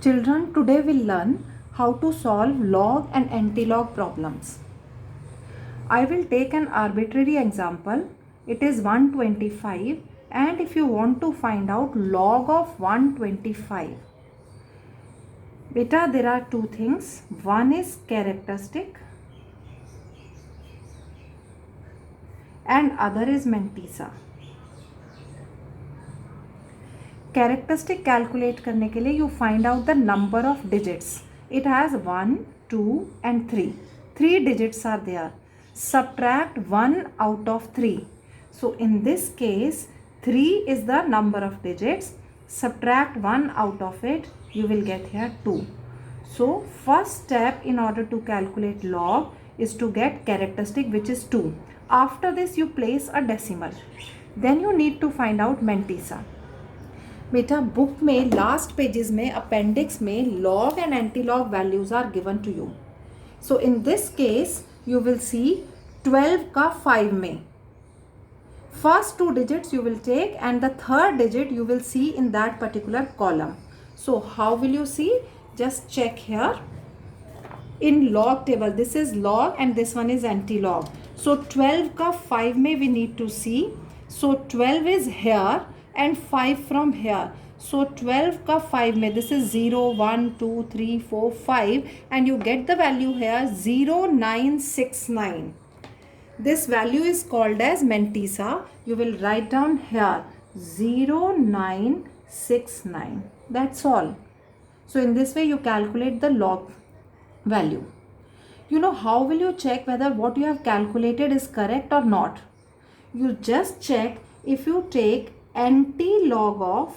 Children, today will learn how to solve log and anti-log problems. I will take an arbitrary example. It is 125, and if you want to find out log of 125, beta, there are two things. One is characteristic and other is mantissa. Characteristic calculate करने के लिए you find out the number of digits. It has 1, 2 and 3. 3 digits are there. Subtract 1 out of 3. So in this case 3 is the number of digits. Subtract 1 out of it, you will get here 2. So first step in order to calculate log is to get characteristic, which is 2. After this you place a decimal. Then you need to find out mantissa. बेटा book में last pages में appendix में log and anti log values are given to you. So in this case you will see 12 का 5 में first 2 digits you will take and the third digit you will see in that particular column. So how will you see? Just check here. In log table, this is log and this one is anti-log. So 12 का 5 में we need to see. So 12 is here and 5 from here. So 12 का 5 में this is 0, 1, 2, 3, 4, 5 and you get the value here 0969. This value is called as mantissa. You will write down here 0969. That's all. So in this way you calculate the log value. You know how will you check whether what you have calculated is correct or not? You just check if you take anti-log of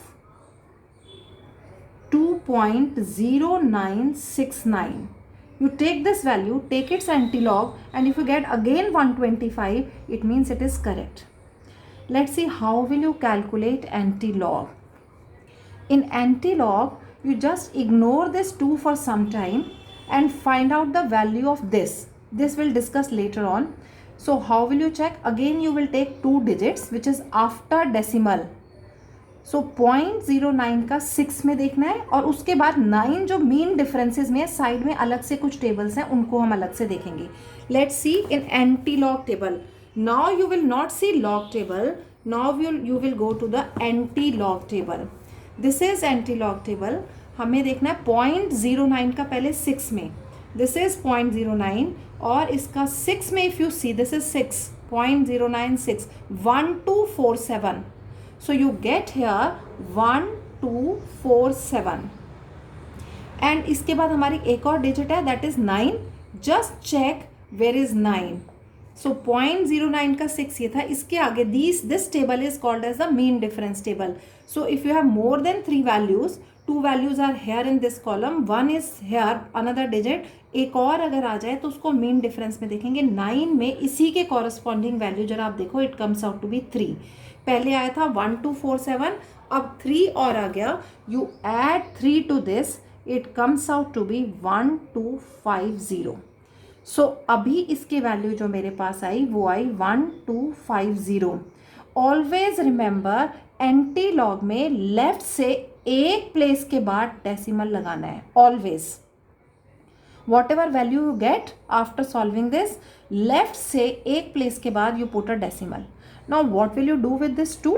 2.0969. You take this value, take its anti-log, and if you get again 125, it means it is correct. Let's see how will you calculate anti-log. In anti-log, you just ignore this 2 for some time and find out the value of this. This we'll discuss later on. So how will you check? Again you will take 2 digits which is after decimal. So 0.09 का 6 में देखना है और उसके बाद 9 जो mean differences में side में अलग से कुछ टेबल्स हैं उनको हम अलग से देखेंगे. Let's see in anti log table. Now you will not see log table. Now you will go to the anti log table. This is anti log table. हमें देखना है 0.09 का पहले 6 में. दिस इज 0.09 और इसका 6 में if you see this is 6.096 1247. So you get here 1247 and इसके बाद हमारी एक और डिजिट है that is 9. Just check where is 9. So 0.09 का 6 ये था. इसके आगे this table is called as the mean difference table. So if you have more than 3 values, 2 values are here in this column, 1 is here another digit. एक और अगर आ जाए तो उसको मीन डिफरेंस में देखेंगे. 9 में इसी के कॉरस्पॉन्डिंग वैल्यू जरा आप देखो, it comes out to be 3. पहले आया था 1247, अब 3 और आ गया. You add 3 to this, it comes out to be 1250. सो अभी इसके वैल्यू जो मेरे पास आई वो आई 1250. ऑलवेज रिमेंबर एंटी लॉग में लेफ्ट से एक प्लेस के बाद डेसिमल लगाना है. Always whatever value you get after solving this, left से एक प्लेस के बाद you put a decimal. Now what will you do with this 2?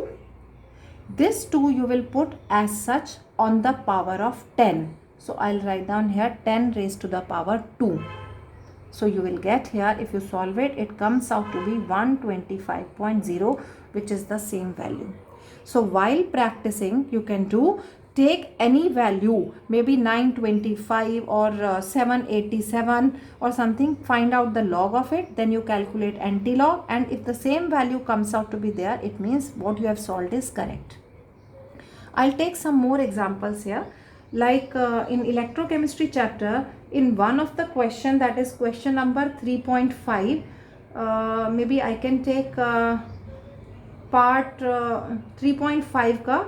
This 2 you will put as such on the power of 10. So I'll write down here 10 raised to the power 2. So you will get here, if you solve it, it comes out to be 125.0, which is the same value. So while practicing, you can do, take any value, maybe 925 or 787 or something, find out the log of it, then you calculate anti-log, and if the same value comes out to be there, it means what you have solved is correct. I'll take some more examples here. Like in electrochemistry chapter, in one of the question, that is question number 3.5, maybe I can take part 3.5 ka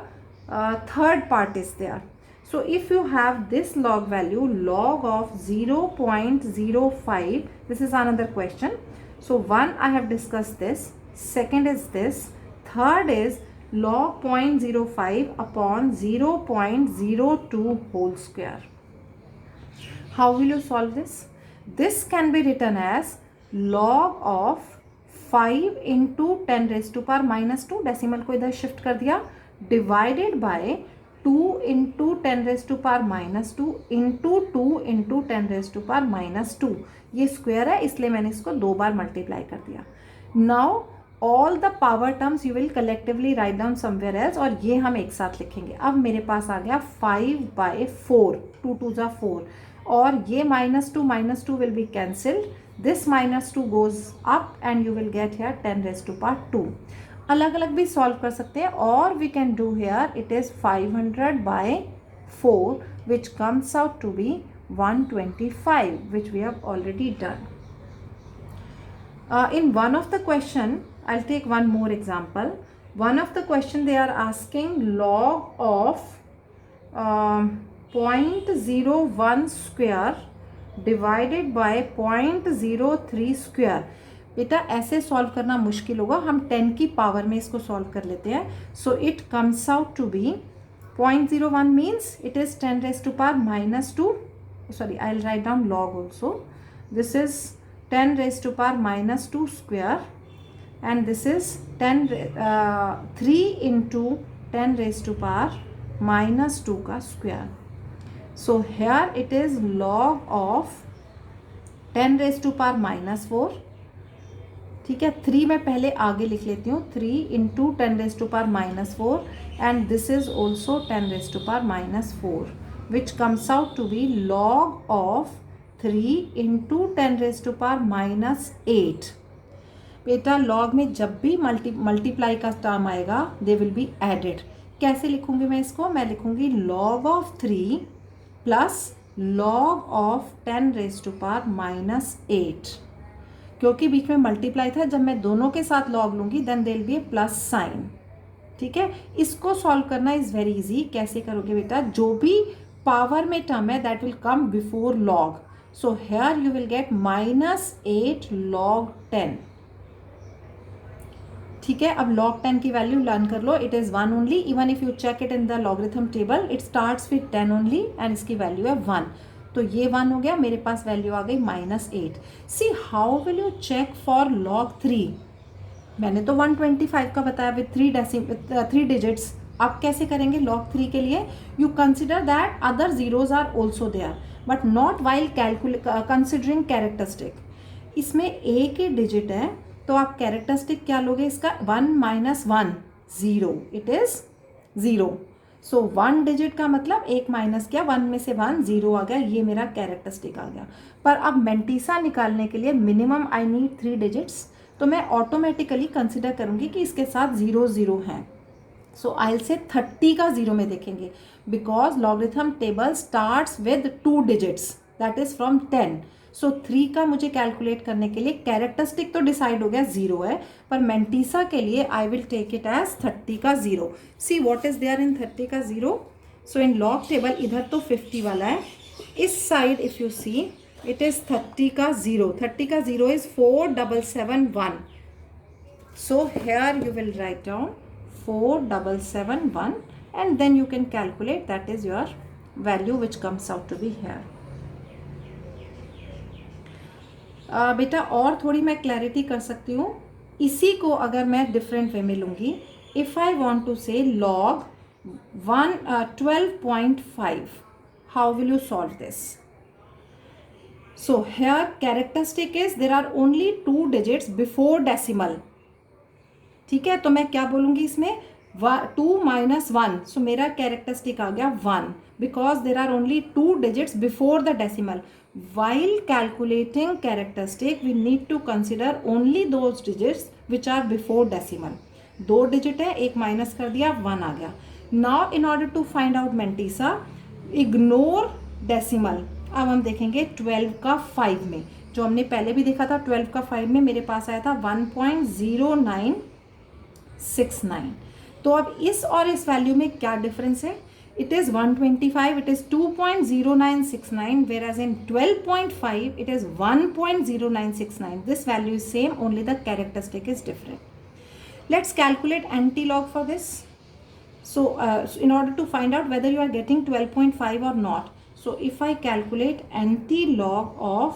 third part is there. So if you have this log value, log of 0.05, this is another question. So one I have discussed this, second is this, third is log 0.05 upon 0.02 whole square. How will you solve this? This can be written as log of 5 into 10 raised to power minus 2, decimal को इधर shift कर दिया, divided by 2 into 10 raised to power minus 2 into 2 into 10 raised to power minus 2. ये square है इसलिए मैंने इसको 2 बार multiply कर दिया. Now all the power terms you will collectively write down somewhere else, और ये हम एक साथ लिखेंगे. अब मेरे पास आ गया 5/4, 2 2 जा 4, और ये -2 will be cancelled. This -2 goes up and you will get here 10 raised to power 2. अलग अलग भी सॉल्व कर सकते हैं, और we can do here it is 500/4 which comes out to be 125, which we have already done. In one of the question, I'll take one more example. One of the question they are asking log of 0.01 square divided by 0.03 square. बेटा ऐसे solve करना मुश्किल होगा, हम 10 की power में इसको solve कर लेते हैं. So it comes out to be 0.01 means it is 10 raised to power minus 2. Sorry, I'll write down log also. This is 10 raised to power minus 2 square, and this is 3 into 10 raised to power minus 2 का square. So here it is log of 10 raised to power minus 4. ठीक है, 3 मैं पहले आगे लिख लेती हूँ, 3 into 10 raised to power minus 4, and this is also 10 raised to power minus 4, which comes out to be log of 3 into 10 raised to power minus 8. बेटा log में जब भी मल्टीप्लाई का टर्म आएगा दे विल बी एडेड. कैसे लिखूंगी मैं इसको? मैं लिखूंगी log of 3 plus log of 10 raised to power minus 8. क्योंकि बीच में मल्टीप्लाई था, जब मैं दोनों के साथ लॉग लूंगी then there will be a plus sign. ठीक है, इसको सॉल्व करना इज वेरी इजी. कैसे करोगे बेटा? जो भी पावर में टर्म है that will come before log. So here you will get -8 log 10. ठीक है, अब log 10 की वैल्यू लर्न कर लो. It is 1 only. Even if you check it in the logarithm table it starts with 10 only and इसकी value है 1. तो ये 1 हो गया, मेरे पास वैल्यू आ गई -8. See how will you check for log 3? मैंने तो 125 का बताया विथ 3 डिजिट्स. अब कैसे करेंगे log 3 के लिए? You consider that other zeros are also there but not while considering characteristic. इसमें एक ही डिजिट है तो आप कैरेक्टरिस्टिक क्या लोगे इसका? 1 - 1 0. It is 0. सो 1 डिजिट का मतलब एक माइनस किया, 1 में से 1 0 आ गया, ये मेरा कैरेक्टरिस्टिक आ गया. पर अब मेंटीसा निकालने के लिए मिनिमम आई नीड 3 डिजिट्स, तो मैं ऑटोमेटिकली कंसिडर करूंगी कि इसके साथ 0 0 हैं. सो आई विल से 30 का 0 में देखेंगे because logarithm table starts with 2 digits that is from 10. सो 3 का मुझे कैलकुलेट करने के लिए कैरेक्टरिस्टिक तो डिसाइड हो गया 0 है, पर मेंटीसा के लिए I will take it as 30 का 0. See what is there in 30 का 0? सो इन लॉग टेबल इधर तो 50 वाला है, इस side if you see it is 30 का 0. 30 का 0 is 4771. So here you will write down 4771 and then you can calculate, that is your value which comes out to be here. बेटा और थोड़ी मैं क्लैरिटी कर सकती हूँ. इसी को अगर मैं डिफरेंट वे में लूँगी, इफ़ आई वॉन्ट टू से log 12.5, how will you solve this? So here characteristic is there are only 2 digits before decimal. ठीक है, तो मैं क्या बोलूँगी इसमें? 2 - 1. सो मेरा कैरेक्टरिस्टिक आ गया 1 because there are only 2 digits before the decimal. While calculating characteristic we need to consider only those digits which are before decimal. 2 digit है, एक माइनस कर दिया, 1 आ गया. Now in order to find out mantissa, ignore decimal. अब हम देखेंगे 12 का 5 में, जो हमने पहले भी देखा था. 12 का 5 में मेरे पास आया था 1.0969. तो अब इस और इस वैल्यू में क्या डिफरेंस है? It is 125, it is 2.0969, whereas in 12.5 it is 1.0969. This value is same, only the characteristic is different. Let's calculate anti-log for this. So in order to find out whether you are getting 12.5 or not, so if I calculate anti-log of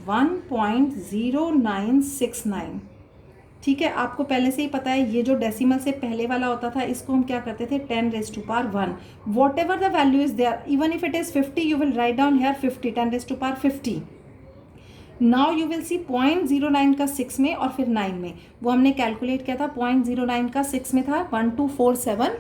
1.0969, ठीक है, आपको पहले से ही पता है ये जो decimal से पहले वाला होता था इसको हम क्या करते थे 10⁻1. Whatever the value is there, even if it is 50 you will write down here 50, 10⁻50. Now you will see 0.09 का 6 में और फिर 9 में. वो हमने कैलकुलेट किया था 0.09 का 6 में था 1247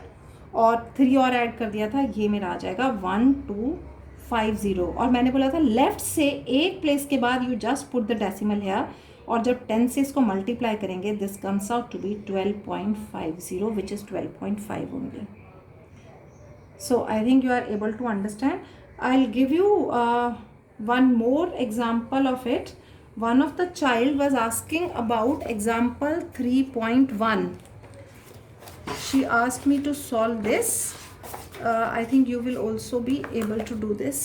और 3 और ऐड कर दिया था, ये मेरा आ जाएगा 1250. और मैंने बोला था लेफ्ट से एक प्लेस के बाद you just put the decimal here, और जब 10 से इसको मल्टीप्लाई करेंगे this comes out to be 12.50 which is 12.5 only. So I think you are able to understand. I'll give you one more example of it. One of the child was asking about example 3.1. She asked me to solve this. I think you will also be able to do this.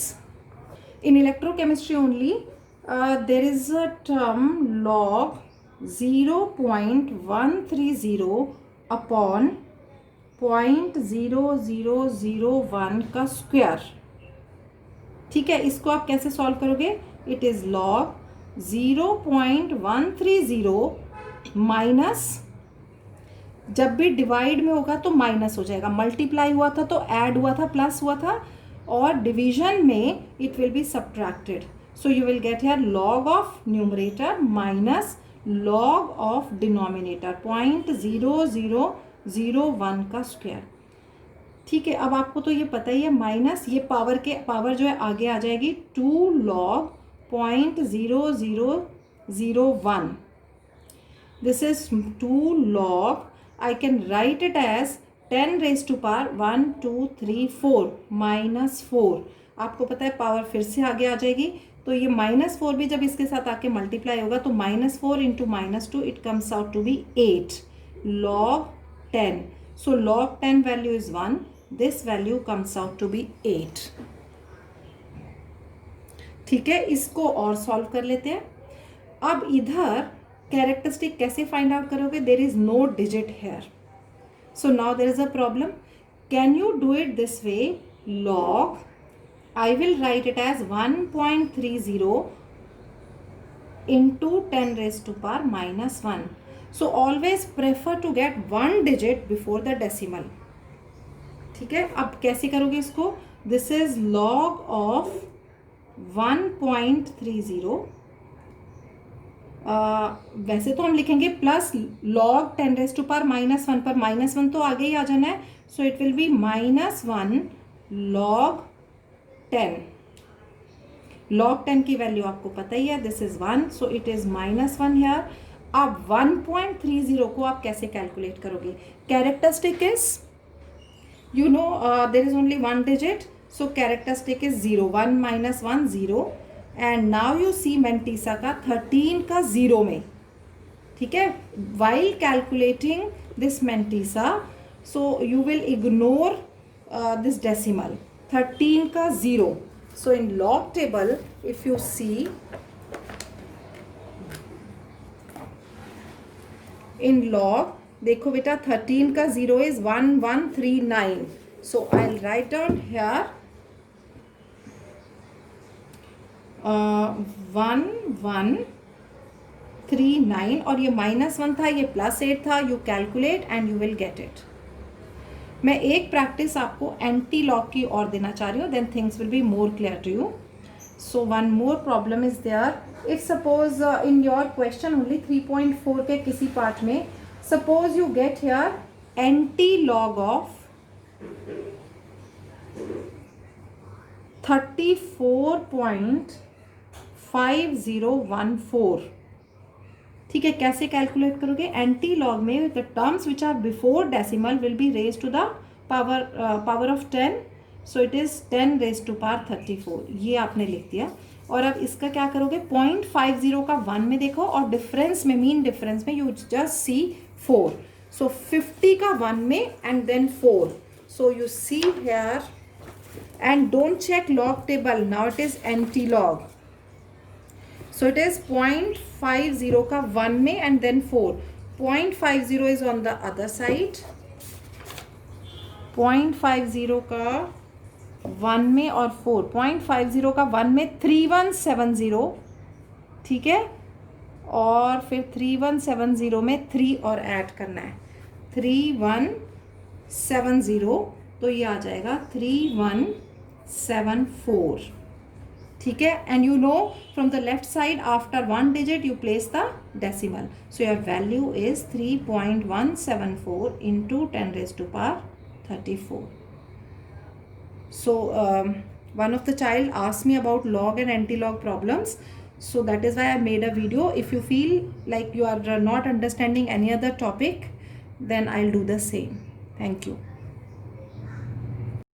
In electrochemistry only, there is a term log 0.130 upon 0.0001 का square. ठीक है, इसको आप कैसे solve करोगे? It is log 0.130 minus, जब भी divide में होगा तो माइनस हो जाएगा, मल्टीप्लाई हुआ था तो ऐड हुआ था, प्लस हुआ था, और डिवीजन में it will be subtracted. So you will get here log of numerator minus log of denominator 0.0001 का स्क्वायर. ठीक है, अब आपको तो ये पता ही है, माइनस ये पावर जो है आगे आ जाएगी 2 log 0.0001. This is 2 log, I can write it as 10⁻1 2 3 4 -4. आपको पता है पावर फिर से आगे आ जाएगी, तो ये -4 भी जब इसके साथ आके मल्टीप्लाई होगा तो -4 into -2 it comes out to be 8 log 10. So log 10 value is 1, this value comes out to be 8. ठीक है, इसको और सॉल्व कर लेते हैं. अब इधर कैरेक्टरिस्टिक कैसे फाइंड आउट करोगे? There is no digit here, so now there is a problem. Can you do it this way? Log, I will write it as 1.30 into 10⁻⁻1. So always prefer to get one digit before the decimal. ठीक है, अब कैसे करोगे इसको? This is log of 1.30. वैसे तो हम लिखेंगे प्लस लॉग 10⁻⁻1 पर -1 तो आगे ही आ जाना है, so it will be -1 log 10. log 10 की वैल्यू आपको पता ही है, this is 1, so it is -1 here. अब 1.30 को आप कैसे कैलकुलेट करोगे? Characteristic is, you know, there is only one digit, so characteristic is 0, 1 -1 0. and now you see Mantissa का 13 का 0 में. ठीक है, while calculating this Mantissa, so you will ignore this decimal 13 का 0. so in log table if you see, in log देखो बेटा 13 का 0 is 1139. So I will write down hair 1139 और ये -1 था, ये +8 था. You calculate and you will get it. मैं एक प्रैक्टिस आपको एंटी लॉग की और देना चाह रही हूँ, then things will be more clear to you. So one more problem is there. If suppose in your question only 3.4 के किसी पार्ट में, suppose you get here anti-log of 34.5014. ठीक है, कैसे कैलकुलेट करोगे? एंटी लॉग में the terms which are before decimal will be raise to the power of 10, so it is 10⁻34. ये आपने लिख दिया. और अब इसका क्या करोगे? 0.50 का 1 में देखो, और डिफरेंस में, मीन डिफरेंस में यू जस्ट सी 4. सो 50 का 1 में and then 4. So you see here and don't check log table, now it is anti log. So it is 0.50 का 1 में and then 4. 0.50 is on the other side 0.50 का 1 में और 4, 0.50 का 1 में 3170, ठीक है, और फिर 3170 में 3 और ऐड करना है, 3170, तो ये आ जाएगा 3174, ठीक है. And you know from the left side after 1 digit you place the decimal, so your value is 3.174 into 10 raised to power 34. So one of the child asked me about log and anti-log problems, so that is why I made a video. If you feel like you are not understanding any other topic, then I'll do the same. Thank you.